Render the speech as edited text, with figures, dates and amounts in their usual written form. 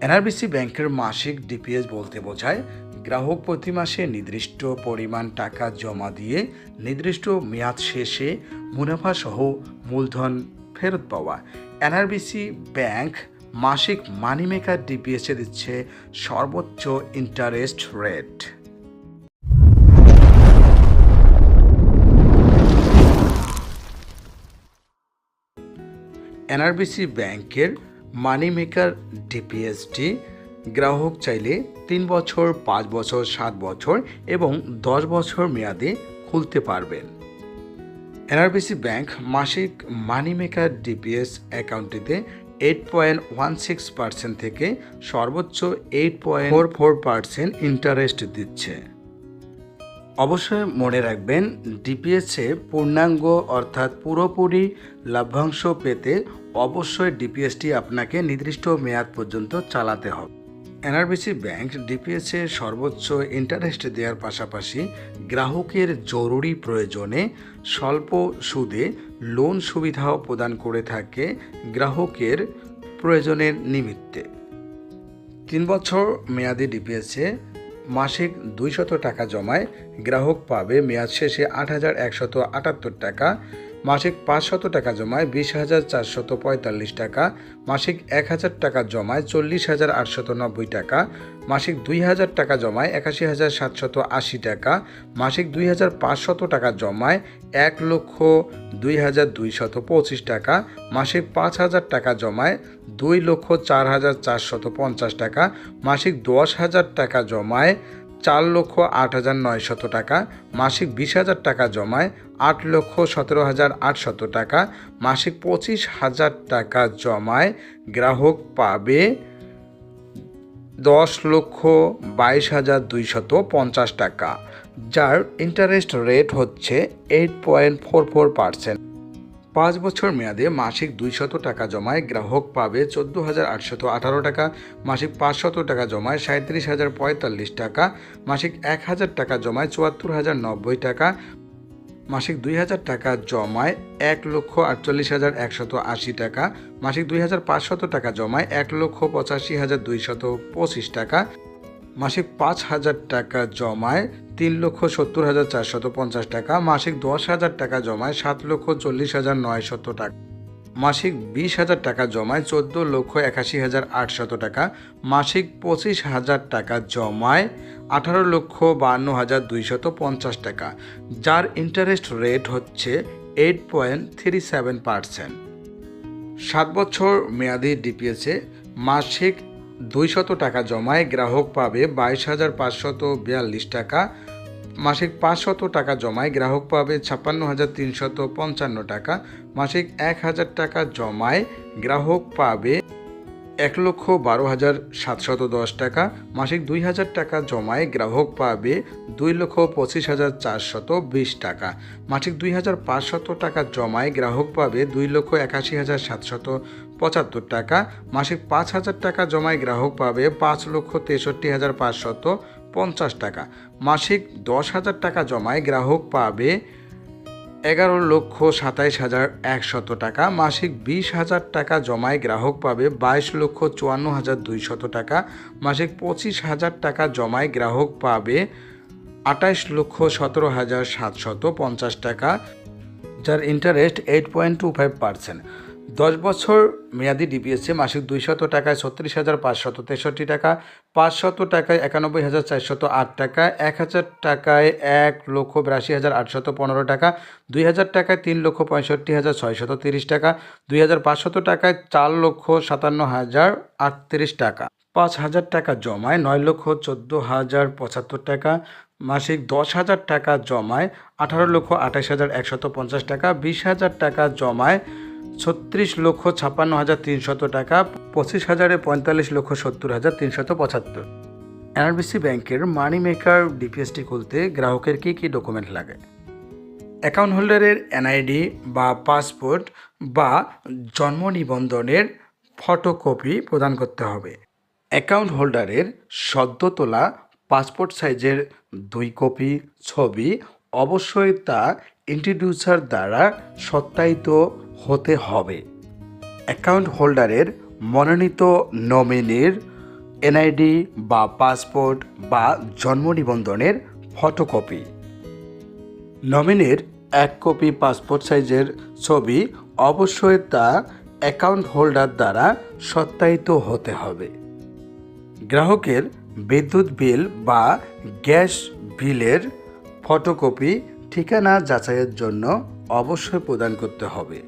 NRBC ব্যাংকের মাসিক DPS বলতে বোঝায় গ্রাহক প্রতি মাসে নির্দিষ্ট পরিমাণ টাকা জমা দিয়ে নির্দিষ্ট মেয়াদ শেষে মুনাফা সহ মূলধন ফেরত পাওয়া। এনআরবিসি ব্যাংক মাসিক মানি মেকার ডিপিএসে দিচ্ছে সর্বোচ্চ ইন্টারেস্ট রেট। এনআরবিসি ব্যাংকের মানি মেকার ডিপিএসটি গ্রাহক চাইলে 3 বছর, 5 বছর, 7 বছর এবং 10 বছর মেয়াদে খুলতে পারবেন। এনআরবিসি ব্যাংক মাসিক মানি মেকার ডিপিএস অ্যাকাউন্টটিতে 8.16% থেকে সর্বোচ্চ 8.44% ইন্টারেস্ট দিচ্ছে। অবশ্যই মনে রাখবেন, ডিপিএসে পূর্ণাঙ্গ অর্থাৎ পুরোপুরি লাভ্যাংশ পেতে অবশ্যই ডিপিএসটি আপনাকে নির্দিষ্ট মেয়াদ পর্যন্ত চালাতে হবে। এনআরবিসি ব্যাংক ডিপিএসে সর্বোচ্চ ইন্টারেস্ট দেওয়ার পাশাপাশি গ্রাহকের জরুরি প্রয়োজনে স্বল্প সুদে লোন সুবিধাও প্রদান করে থাকে গ্রাহকের প্রয়োজনের নিমিত্তে। 3 বছর মেয়াদি ডিপিএসে মাসিক 200 টাকা জমায় গ্রাহক পাবে মেয়াদ শেষে 8,178 টাকা। মাসিক 500 টাকা জমায় 20,445 টাকা। মাসিক 1,000 টাকা জমায় 40,890 টাকা। মাসিক 2,000 টাকা জমায় 81,780 টাকা। মাসিক 2,500 টাকা জমায় 1,02,225 টাকা। মাসিক 5,000 টাকা জমায় 2,04,450 টাকা। মাসিক 10,000 টাকা জমায় 4,08,900 টাকা। মাসিক 20,000 টাকা জমায় 8,17,800 টাকা। মাসিক 25,000 টাকা জমায় গ্রাহক পাবে 10,22,250 টাকা, যার ইন্টারেস্ট রেট হচ্ছে 8.44%। 5 বছর মেয়াদে মাসিক 200 টাকা জমায় গ্রাহক পাবে 14,818 টাকা। মাসিক 500 টাকা জমায় 37,045 টাকা। মাসিক 1,000 টাকা জমায় 74,090 টাকা। মাসিক 2,000 টাকা জমায় 1,48,180 টাকা। মাসিক 2,500 টাকা জমায় 1,85,225 টাকা। মাসিক 5,000 টাকা জমায় 3,70,450 টাকা। মাসিক 10,000 টাকা জমায় 7,40,900 টাকা। মাসিক 20,000 টাকা জমায় 14,81,800 টাকা। মাসিক 25,000 টাকা জমায় 18,52,250 টাকা, যার ইন্টারেস্ট রেট হচ্ছে 8.37%। 7 বছর মেয়াদি ডিপিএসে মাসিক 200 টাকা জমায় গ্রাহক পাবে 22,542 টাকা। মাসিক 500 টাকা জমায় গ্রাহক পাবে 56,355 টাকা। মাসিক 1,000 টাকা জমায় গ্রাহক পাবে 1,12,710 টাকা। মাসিক 2,000 টাকা জমায় গ্রাহক পাবে 2,25,420 টাকা। মাসিক 2,500 টাকা জমায় গ্রাহক পাবে 2,81,775 টাকা। মাসিক 5,000 টাকা জমায় গ্রাহক পাবে 5,63,550 টাকা। মাসিক 10,000 টাকা জমায় গ্রাহক পাবে 11,27,100 টাকা। মাসিক 20,000 টাকা জমায় গ্রাহক পাবে 22,54,200 টাকা। মাসিক 25,000 টাকা জমায় গ্রাহক পাবে 28,17,750 টাকা, যার ইন্টারেস্ট 8.25%। 10 বছর মেয়াদি ডিপিএসে মাসিক 200 টাকায় 36,563 টাকা, 500 টাকায় 91,408 টাকা, 1,000 টাকায় 1,82,815 টাকা, 2,000 টাকায় 3,65,630 টাকা, 2,500 টাকায় 4,57,038 টাকা। 5,000 টাকা জমায় 9,14,075 টাকা। মাসিক 10,000 টাকা জমায় 18,28,150 টাকা। 20,000 টাকা জমায় 36,56,300 টাকা। 25,000-এ 45,70,375। এনআরবিসি ব্যাংকের মানি মেকার ডিপিএসটি খুলতে গ্রাহকের কী কী ডকুমেন্ট লাগে? অ্যাকাউন্ট হোল্ডারের এনআইডি বা পাসপোর্ট বা জন্ম নিবন্ধনের ফটোকপি প্রদান করতে হবে। অ্যাকাউন্ট হোল্ডারের সদ্য তোলা পাসপোর্ট সাইজের 2 কপি ছবি অবশ্যই তা ইন্ট্রোডিউসার দ্বারা সত্যায়িত হতে হবে। অ্যাকাউন্ট হোল্ডারের মনোনীত নমিনির এনআইডি বা পাসপোর্ট বা জন্ম নিবন্ধনের ফটোকপি। নমিনির 1 কপি পাসপোর্ট সাইজের ছবি অবশ্যই তা অ্যাকাউন্ট হোল্ডার দ্বারা সত্যায়িত হতে হবে। গ্রাহকের বিদ্যুৎ বিল বা গ্যাস বিলের ফটোকপি ঠিকানা যাচাইয়ের জন্য অবশ্যই প্রদান করতে হবে।